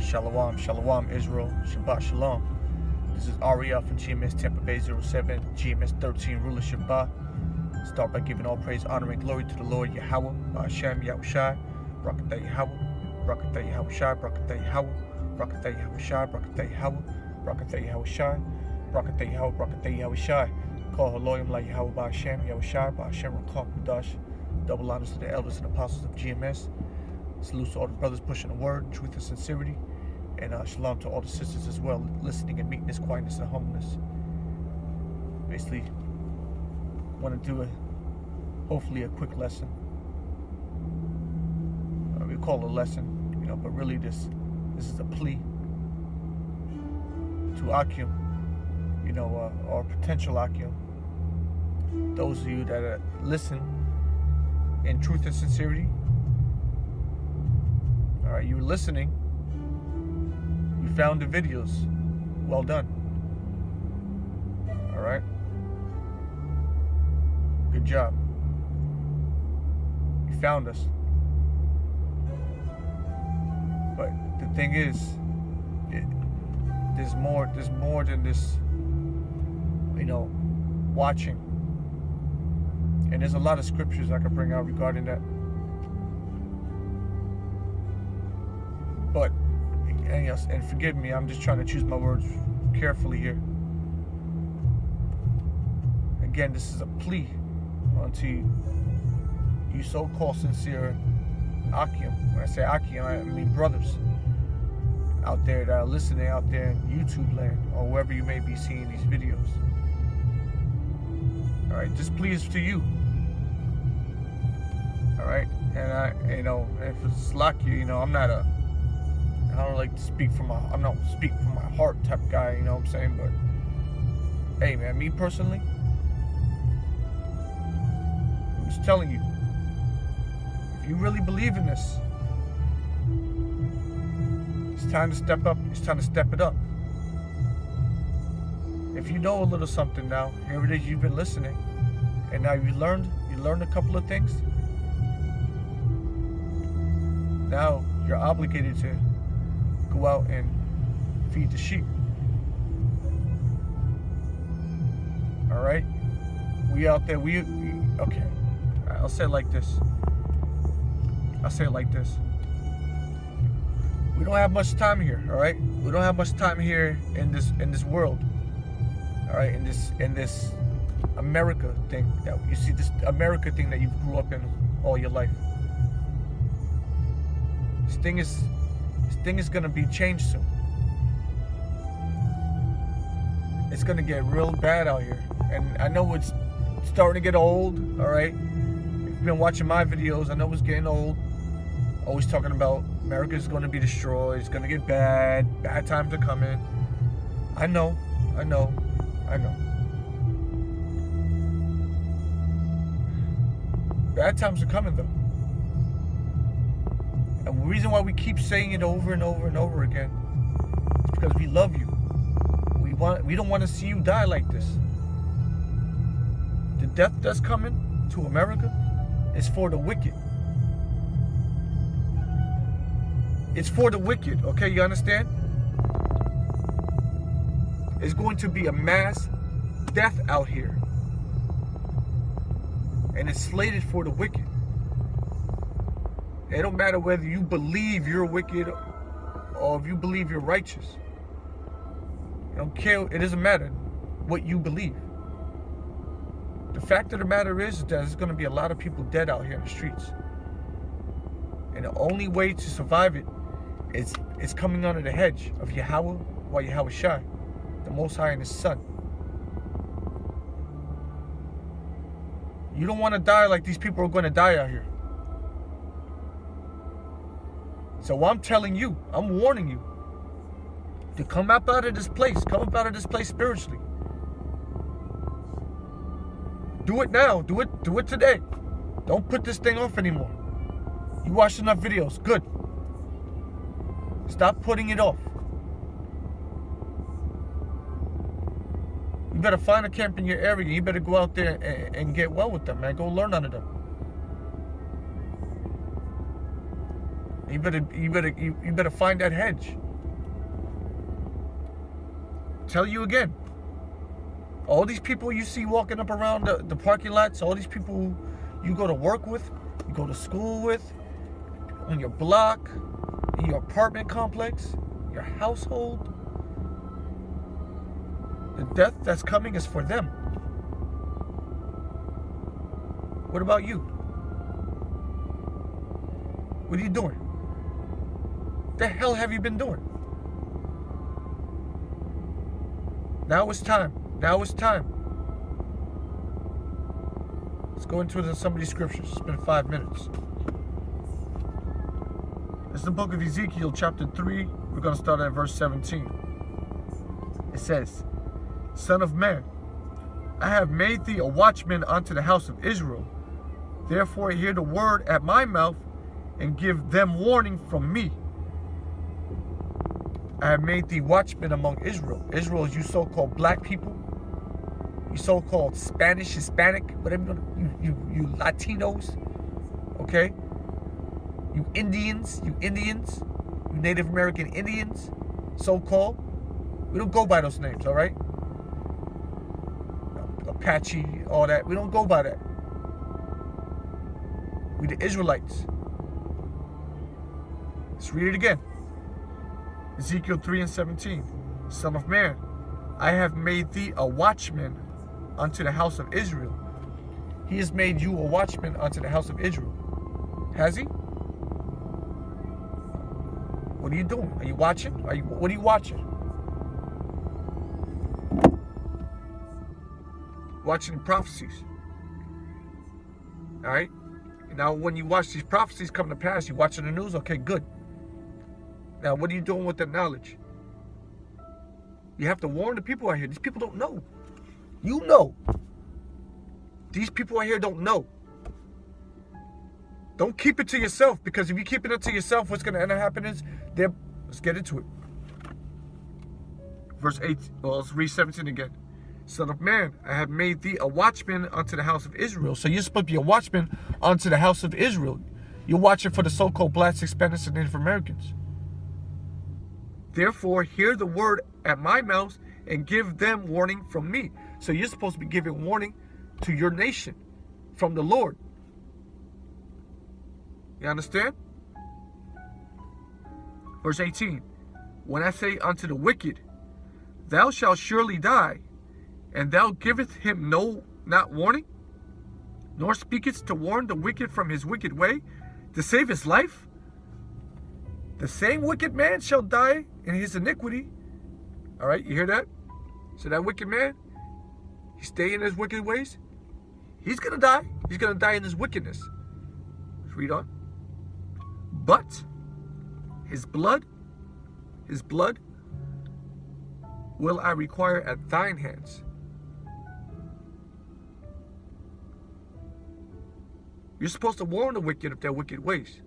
Shalom, Shalom, Israel, Shabbat Shalom. This is Ariel from GMSTAMPABAY07, GMS13 Ruler Shabbat. Start by giving all praise, honor, and glory to the Lord Yahweh, Hashem, Yahushai, Barakatah Yahweh, Barakatah Yahushai, Barakatah Yahweh, Barakatah Yahushai, Barakatah Yahweh, Barakatah Yahushai, Barakatah Yahweh, Barakatah Yahushai. Call Haloyim La Yahweh, Hashem, Yahushai, Hashem, Rakak, Kudash. Double honors to the elders and apostles of GMS. Salute to all the brothers pushing the word, truth and sincerity. And shalom to all the sisters as well, listening in meekness, quietness, and humbleness. Basically, want to do hopefully a quick lesson. We call it a lesson, but really this is a plea to Akim, or potential Akim. Those of you that listen in truth and sincerity. All right, you were listening. You found the videos. Well done. All right. Good job. You found us. But the thing is, there's more than this. Watching. And there's a lot of scriptures I could bring out regarding that. But, and forgive me, I'm just trying to choose my words carefully here. Again, this is a plea unto you so-called sincere Akim. When I say Akim, I mean brothers out there that are listening out there in YouTube land or wherever you may be seeing these videos. All right, this plea is to you. All right, and if it's like you, I don't like to speak from I'm not speak from my heart type guy, you know what I'm saying? But hey, man, me personally, I'm just telling you, if you really believe in this, it's time to step up. It's time to step it up. If you know a little something now, here it is. You've been listening, and now you learned a couple of things. Now you're obligated to go out and feed the sheep. All right, we out there. Okay. I'll say it like this. We don't have much time here. All right, we don't have much time here in this world. All right, in this America thing that you see, this America thing that you grew up in all your life. This thing is gonna be changed soon. It's gonna get real bad out here, and I know it's starting to get old. All right, if you've been watching my videos, I know it's getting old. Always talking about America's gonna be destroyed. It's gonna get bad. Bad times are coming. I know. Bad times are coming though. And the reason why we keep saying it over and over and over again is because we love you. We don't want to see you die like this. The death that's coming to America is for the wicked. It's for the wicked, okay? You understand? It's going to be a mass death out here. And it's slated for the wicked. It don't matter whether you believe you're wicked or if you believe you're righteous. I don't care. It doesn't matter what you believe. The fact of the matter is that there's going to be a lot of people dead out here in the streets. And the only way to survive it is coming under the hedge of Yahweh while Yahweh Shai, the Most High and His Son. You don't want to die like these people are going to die out here. So I'm telling you, I'm warning you to come up out of this place. Come up out of this place spiritually. Do it now. Do it today. Don't put this thing off anymore. You watched enough videos. Good. Stop putting it off. You better find a camp in your area. You better go out there and get well with them, man. Go learn under them. You better find that hedge. tell you again. All these people you see walking up around the parking lots, all these people you go to work with, you go to school with, on your block, in your apartment complex, your household, the death that's coming is for them. What about you? What are you doing? What the hell have you been doing? Now it's time. Now it's time. Let's go into some of these scriptures. It's been 5 minutes. It's the book of Ezekiel, chapter 3. We're going to start at verse 17. It says, Son of man, I have made thee a watchman unto the house of Israel. Therefore hear the word at my mouth, and give them warning from me. I have made thee watchman among Israel. Israel is you so-called black people, you so-called Spanish, Hispanic, whatever you Latinos, okay? You Indians, you Native American Indians, so-called. We don't go by those names, all right? Apache, all that. We don't go by that. We the Israelites. Let's read it again. Ezekiel 3:17. Son of man, I have made thee a watchman unto the house of Israel. He has made you a watchman unto the house of Israel. Has he? What are you doing? Are you watching? What are you watching? Watching prophecies. All right? Now, when you watch these prophecies come to pass, you watching the news? Okay, good. Now, what are you doing with that knowledge? You have to warn the people out here. These people don't know. You know. These people out here don't know. Don't keep it to yourself, because if you keep it to yourself, what's going to end up happening is, let's get into it. Verse 8, well, let's read 17 again. Son of man, I have made thee a watchman unto the house of Israel. So you're supposed to be a watchman unto the house of Israel. You're watching for the so-called blacks, Hispanics, and Native Americans. Therefore, hear the word at my mouth and give them warning from me. So you're supposed to be giving warning to your nation from the Lord. You understand? Verse 18. When I say unto the wicked, thou shalt surely die, and thou givest him not warning, nor speakest to warn the wicked from his wicked way, to save his life, the same wicked man shall die in his iniquity. All right, you hear that? So that wicked man, he stay in his wicked ways, he's going to die. He's going to die in his wickedness. Let's read on. But his blood will I require at thine hands. You're supposed to warn the wicked of their wicked ways.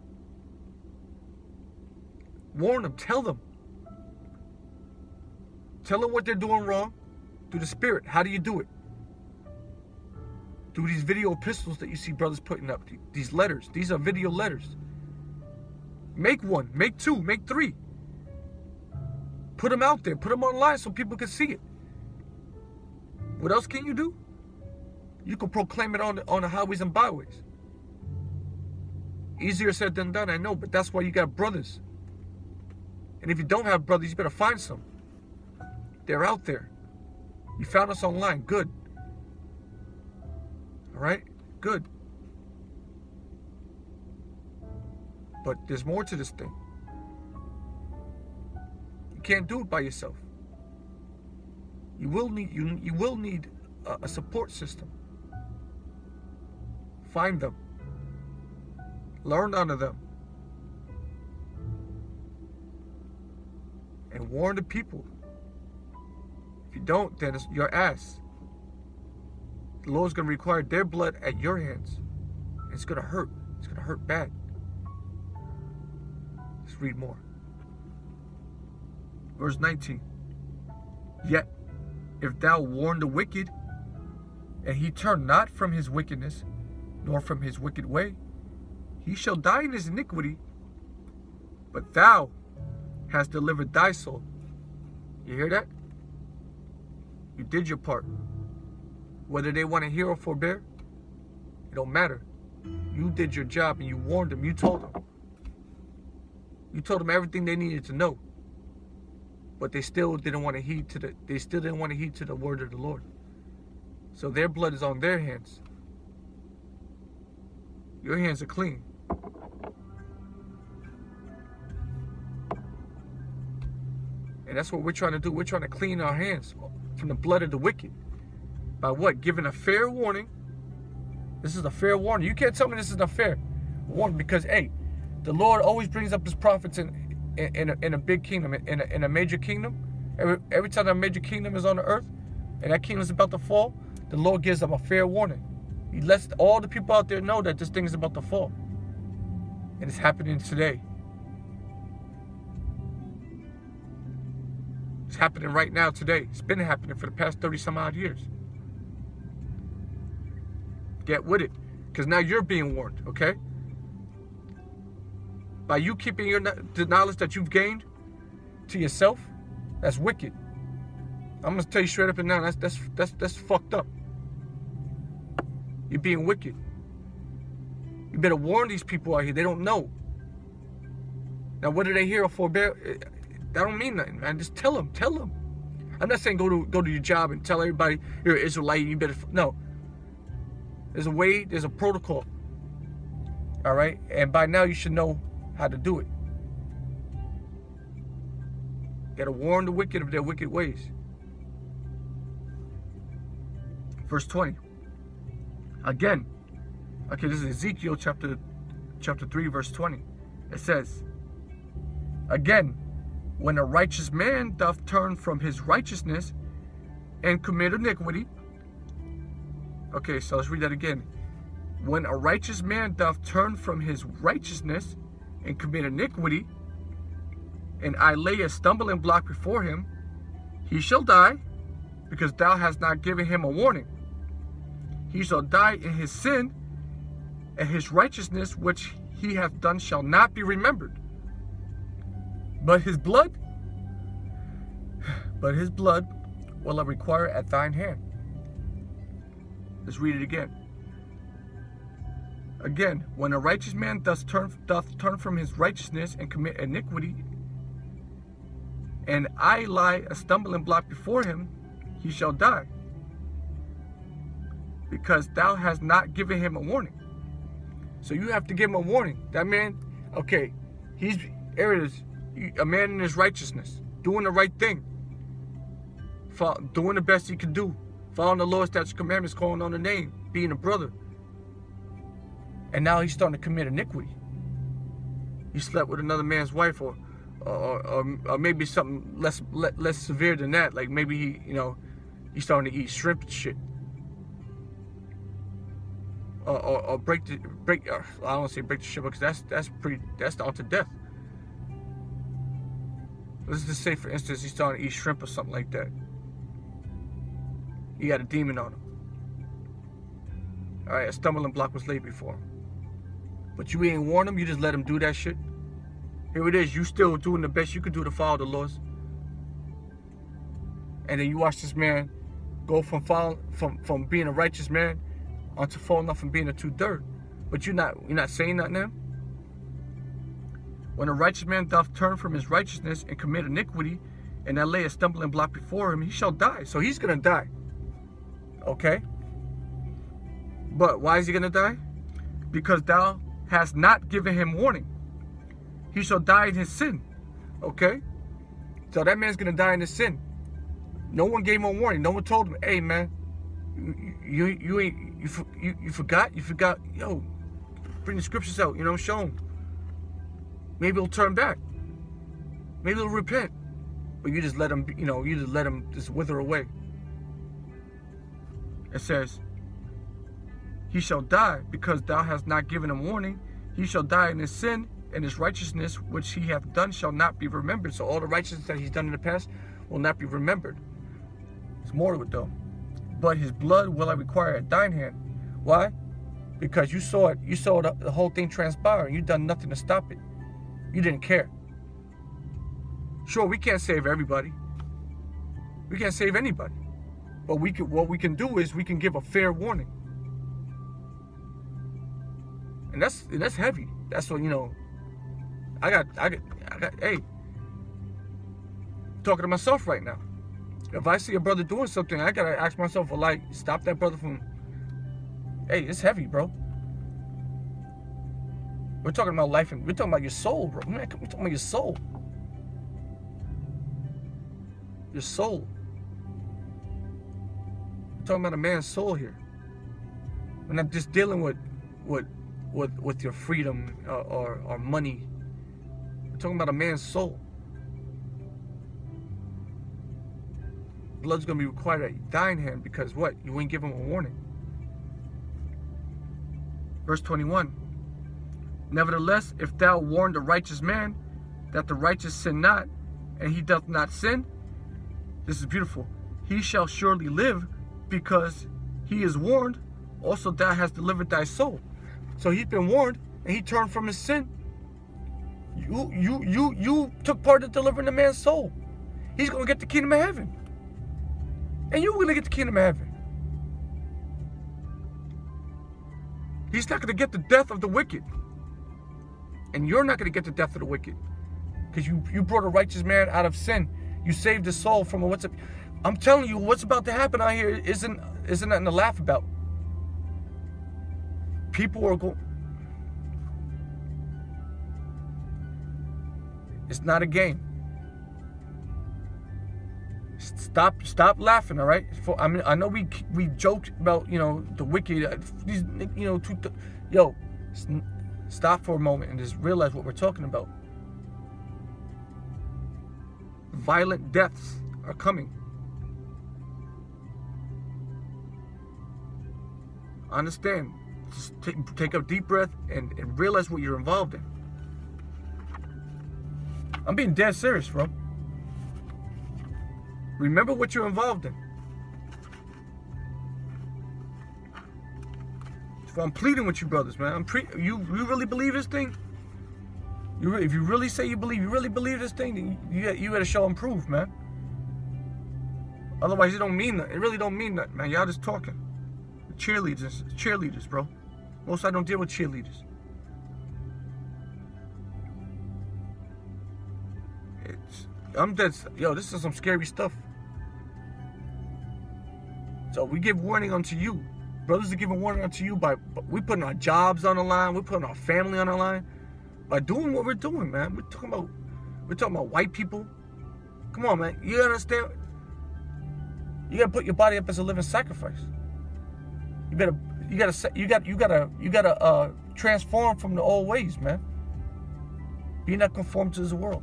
Warn them, tell them. Tell them what they're doing wrong through the Spirit. How do you do it? Through these video epistles that you see brothers putting up. These letters. These are video letters. Make one, make two, make three. Put them out there. Put them online so people can see it. What else can you do? You can proclaim it on the highways and byways. Easier said than done, I know, but that's why you got brothers. And if you don't have brothers, you better find some. They're out there. You found us online. Good. All right? Good. But there's more to this thing. You can't do it by yourself. You will need a support system. Find them. Learn under them. And warn the people. If you don't, then it's your ass. The Lord's going to require their blood at your hands. It's going to hurt. It's going to hurt bad. Let's read more. Verse 19. Yet, if thou warn the wicked, and he turn not from his wickedness, nor from his wicked way, he shall die in his iniquity, but thou hast delivered thy soul. You hear that? You did your part. Whether they want to hear or forbear, it don't matter. You did your job and you warned them. You told them. You told them everything they needed to know. But they still didn't want to heed to the word of the Lord. So their blood is on their hands. Your hands are clean. And that's what we're trying to do. We're trying to clean our hands from the blood of the wicked. By what? Giving a fair warning. This is a fair warning. You can't tell me this is a fair warning because, hey, the Lord always brings up his prophets in a big kingdom, in a major kingdom. Every time a major kingdom is on the earth and that kingdom is about to fall, the Lord gives them a fair warning. He lets all the people out there know that this thing is about to fall. And it's happening today. It's happening right now today. It's been happening for the past 30 some odd years. Get with it. Because now you're being warned, okay? By you keeping the knowledge that you've gained to yourself, that's wicked. I'm going to tell you straight up and down, that's fucked up. You're being wicked. You better warn these people out here. They don't know. Now, whether they hear or forbear, that don't mean nothing, man. Just tell them. Tell them. I'm not saying go to your job and tell everybody you're an Israelite. You better no. There's a way. There's a protocol. All right, and by now you should know how to do it. You gotta warn the wicked of their wicked ways. Verse 20. Again, okay, this is Ezekiel chapter 3, verse 20. It says, again, when a righteous man doth turn from his righteousness and commit iniquity. Okay, so let's read that again. When a righteous man doth turn from his righteousness and commit iniquity, and I lay a stumbling block before him, he shall die, because thou hast not given him a warning. He shall die in his sin, and his righteousness which he hath done shall not be remembered. But his blood will I require at thine hand. Let's read it again. Again, when a righteous man doth turn from his righteousness and commit iniquity, and I lie a stumbling block before him, he shall die, because thou hast not given him a warning. So you have to give him a warning. That man, okay, there it is, a man in his righteousness, doing the right thing, doing the best he can do, following the Lord's statutes, commandments, calling on the name, being a brother. And now he's starting to commit iniquity. He slept with another man's wife, or maybe something less severe than that. Like maybe he's starting to eat shrimp and shit. Or break. I don't want to say break the shit, because that's on to death. Let's just say, for instance, he's starting to eat shrimp or something like that. He got a demon on him. All right, a stumbling block was laid before him. But you ain't warn him. You just let him do that shit. Here it is. You still doing the best you could do to follow the laws. And then you watch this man go from being a righteous man onto falling off and being a two-third. But you're not saying nothing to him. When a righteous man doth turn from his righteousness and commit iniquity, and I lay a stumbling block before him, he shall die. So he's gonna die. Okay? But why is he gonna die? Because thou hast not given him warning. He shall die in his sin. Okay? So that man's gonna die in his sin. No one gave him a warning. No one told him, hey man, you forgot? You forgot, yo, bring the scriptures out, show him. Maybe he'll turn back. Maybe he'll repent. But you just let him, just wither away. It says, he shall die, because thou hast not given him warning. He shall die in his sin, and his righteousness which he hath done shall not be remembered. So all the righteousness that he's done in the past will not be remembered. There's more to it though. But his blood will I require at thine hand. Why? Because you saw it. You saw the whole thing transpire, and you done nothing to stop it. You didn't care. Sure, we can't save everybody. We can't save anybody. But what we can do is we can give a fair warning. And that's heavy. That's what, you know, I got, hey, talking to myself right now. If I see a brother doing something, I gotta ask myself, well, like, stop that brother from, hey, it's heavy, bro. We're talking about life, and we're talking about your soul, bro. Man, we're talking about your soul. Your soul. We're talking about a man's soul here. We're not just dealing with your freedom or money. We're talking about a man's soul. Blood's gonna be required at thine hand because what? You ain't give him a warning. Verse 21. Nevertheless, if thou warn the righteous man that the righteous sin not, and he doth not sin, this is beautiful, he shall surely live because he is warned. Also thou hast delivered thy soul. So he's been warned and he turned from his sin. You took part in delivering the man's soul. He's gonna get the kingdom of heaven. And you're gonna get the kingdom of heaven. He's not gonna get the death of the wicked. And you're not gonna get the death of the wicked. Because you brought a righteous man out of sin. You saved his soul from what's up. I'm telling you, what's about to happen out here isn't nothing to laugh about. People are going. It's not a game. Stop laughing, all right? I mean, I know we joked about, you know, the wicked. These, you know, stop for a moment and just realize what we're talking about. Violent deaths are coming. Understand. Just take a deep breath and realize what you're involved in. I'm being dead serious, bro. Remember what you're involved in. So I'm pleading with you, brothers, man. You really believe this thing? If you really say you really believe this thing, then you gotta show and prove, man. Otherwise, it don't mean that. It really don't mean that, man. Y'all just talking. Cheerleaders, bro. Most I don't deal with cheerleaders. I'm dead. Yo, this is some scary stuff. So we give warning unto you. Brothers are giving warning unto you by we putting our jobs on the line. We're putting our family on the line. By doing what we're doing, man. We're talking about white people. Come on, man. You understand? You gotta put your body up as a living sacrifice. You gotta transform from the old ways, man. Be not conformed to this world.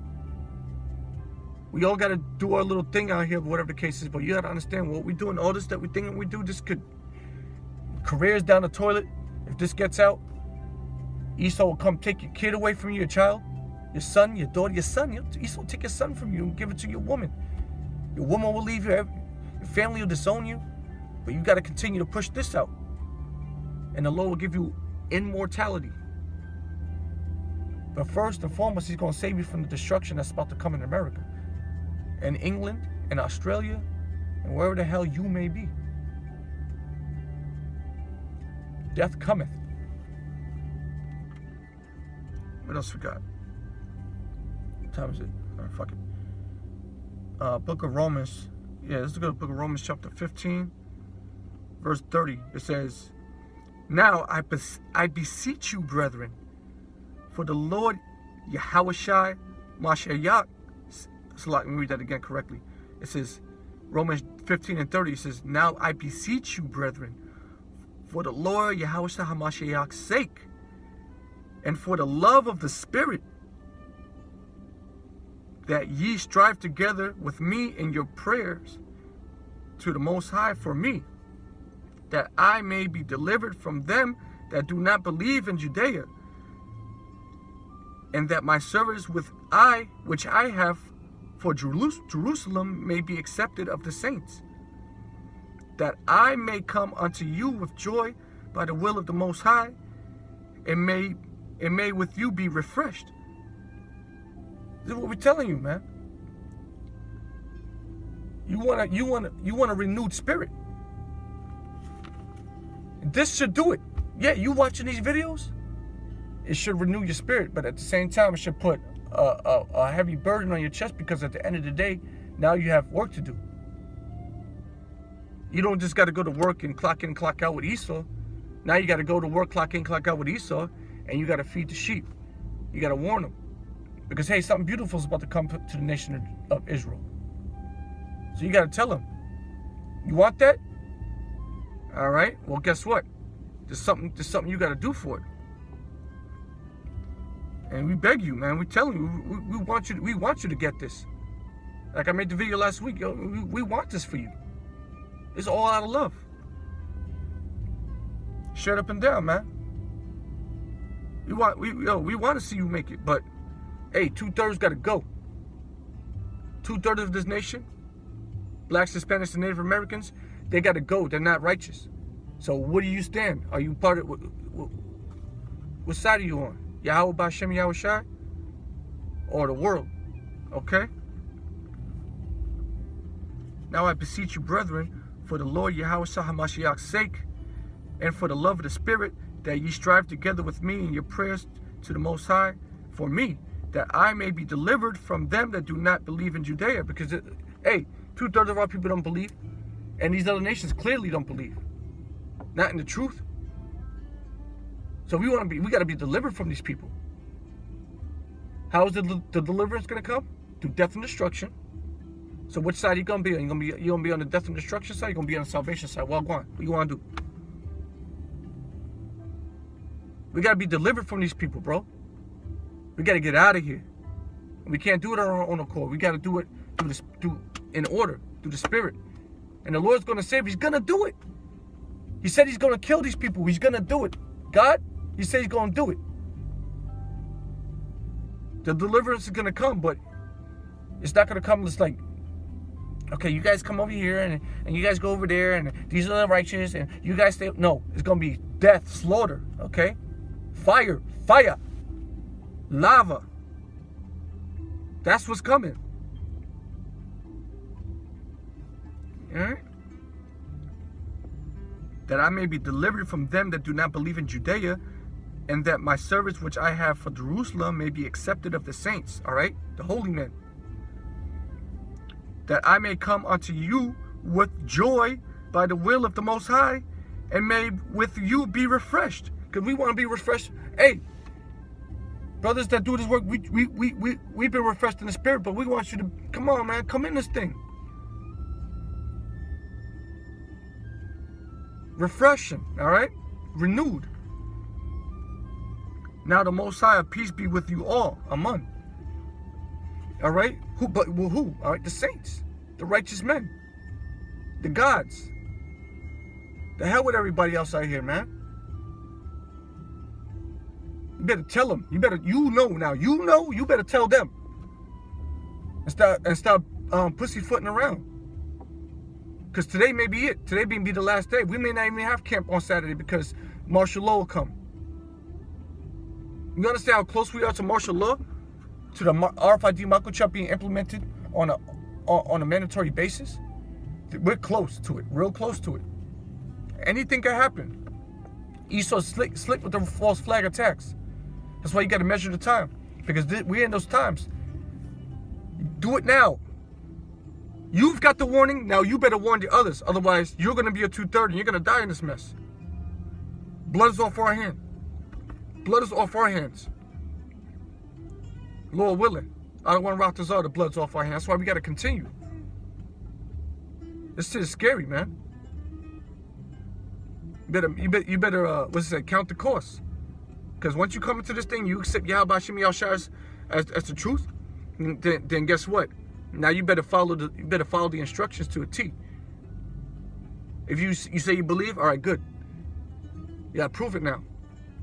We all gotta do our little thing out here, whatever the case is. But you gotta understand what we're doing. All this that we think we do, this could careers down the toilet. If this gets out, Esau will come take your kid away from you, your child, your son, your daughter, your son. Esau will take your son from you and give it to your woman. Your woman will leave you. Your family will disown you. But you got to continue to push this out. And the Lord will give you immortality. But first and foremost, He's going to save you from the destruction that's about to come in America, and England, and Australia, and wherever the hell you may be. Death cometh. What else we got? What time is it? All right, fuck it. Book of Romans. Yeah, let's go to Book of Romans chapter 15, verse 30. It says, "Now I beseech you, brethren, for the Lord Yahushua Mashiach." So let me read that again correctly. It says, Romans 15 and 30, it says, "Now I beseech you, brethren, for the Lord Yahushua HaMashiach's sake, and for the love of the Spirit, that ye strive together with me in your prayers to the Most High for me, that I may be delivered from them that do not believe in Judea, and that my service which I have for Jerusalem may be accepted of the saints, that I may come unto you with joy by the will of the Most High, and may with you be refreshed." This is what we're telling you, man. You want a renewed spirit. This should do it. Yeah, you watching these videos, it should renew your spirit, but at the same time, it should put a heavy burden on your chest, because at the end of the day, now you have work to do. You don't just got to go to work and clock in and clock out with Esau. Now you got to go to work, clock in, clock out with Esau, and you got to feed the sheep. You got to warn them. Because, hey, something beautiful is about to come to the nation of Israel. So you got to tell them. You want that? All right. Well, guess what? There's something you got to do for it. And we beg you, man. We telling you, we want you to get this. Like I made the video last week, yo. We want this for you. It's all out of love. Straight up and down, man. We want to see you make it, but hey, 2/3 got to go. 2/3 of this nation, blacks, Hispanics, and Native Americans, they got to go. They're not righteous. So where do you stand? Are you part of what side are you on? Yahweh B'Shem Yahweh Shai, or the world? Okay. Now I beseech you, brethren, for the Lord Yahweh HaMashiach's sake, and for the love of the Spirit, that ye strive together with me in your prayers to the Most High for me, that I may be delivered from them that do not believe in Judea. Because, hey, 2/3 of our people don't believe, and these other nations clearly don't believe. Not in the truth. So we got to be delivered from these people. How is the deliverance going to come? Through death and destruction. So which side are you going to be on? You going to be on the death and destruction side? You're going to be on the salvation side? Well, go on. What you want to do? We got to be delivered from these people, bro. We got to get out of here. We can't do it on our own accord. We got to do it in order, through the Spirit. And the Lord's going to save. He's going to do it. He said he's going to kill these people. He's going to do it. God, he said he's going to do it. The deliverance is going to come, but it's not going to come just like, okay, you guys come over here and you guys go over there and these are the righteous and you guys stay. No, it's going to be death, slaughter, okay? Fire, lava. That's what's coming. All right? That I may be delivered from them that do not believe in Judea, and that my service which I have for Jerusalem may be accepted of the saints, all right? The holy men. That I may come unto you with joy by the will of the Most High, and may with you be refreshed. Because we want to be refreshed. Hey, brothers that do this work, we've been refreshed in the Spirit, but we want you to, come on, man, come in this thing. Refreshing, all right? Renewed. Now the Most High, peace be with you all. Amen. All right? Who? All right, the saints, the righteous men, the gods. The hell with everybody else out here, man. You better tell them. You better tell them. And stop pussyfooting around. Because today may be it. Today may be the last day. We may not even have camp on Saturday because martial law will come. You understand how close we are to martial law? To the RFID microchip being implemented on a mandatory basis? We're close to it. Real close to it. Anything can happen. Esau's slick with the false flag attacks. That's why you got to measure the time. Because we're in those times. Do it now. You've got the warning. Now you better warn the others. Otherwise, you're going to be a 2/3 and you're going to die in this mess. Blood is off our hands. Blood is off our hands. Lord willing. I don't want to rock this out. The blood's off our hands. That's why we got to continue. This shit is scary, man. You better what's it, count the cost. Because once you come into this thing, you accept Yahweh B'Shem Yahweh Shai as the truth. Then guess what? Now you better follow the instructions to a T. If you say you believe, all right, good. You gotta prove it now.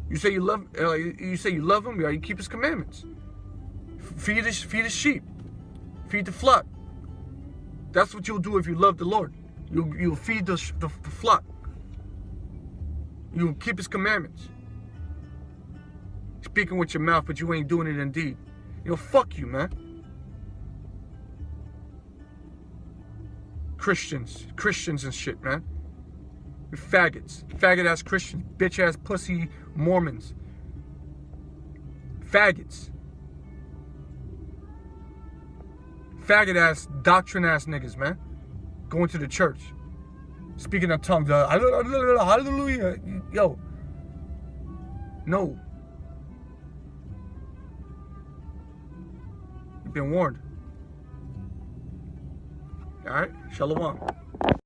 You say you love him, you keep his commandments. Feed his sheep, feed the flock. That's what you'll do if you love the Lord. You'll feed the flock. You'll keep his commandments. Speaking with your mouth, but you ain't doing it in deed. Fuck you, man. Christians and shit, man. You're faggots. Faggot-ass Christians. Bitch-ass pussy Mormons. Faggots. Faggot-ass, doctrine-ass niggas, man. Going to the church. Speaking of tongues. Hallelujah. Yo. No. You've been warned. Alright? Shalom.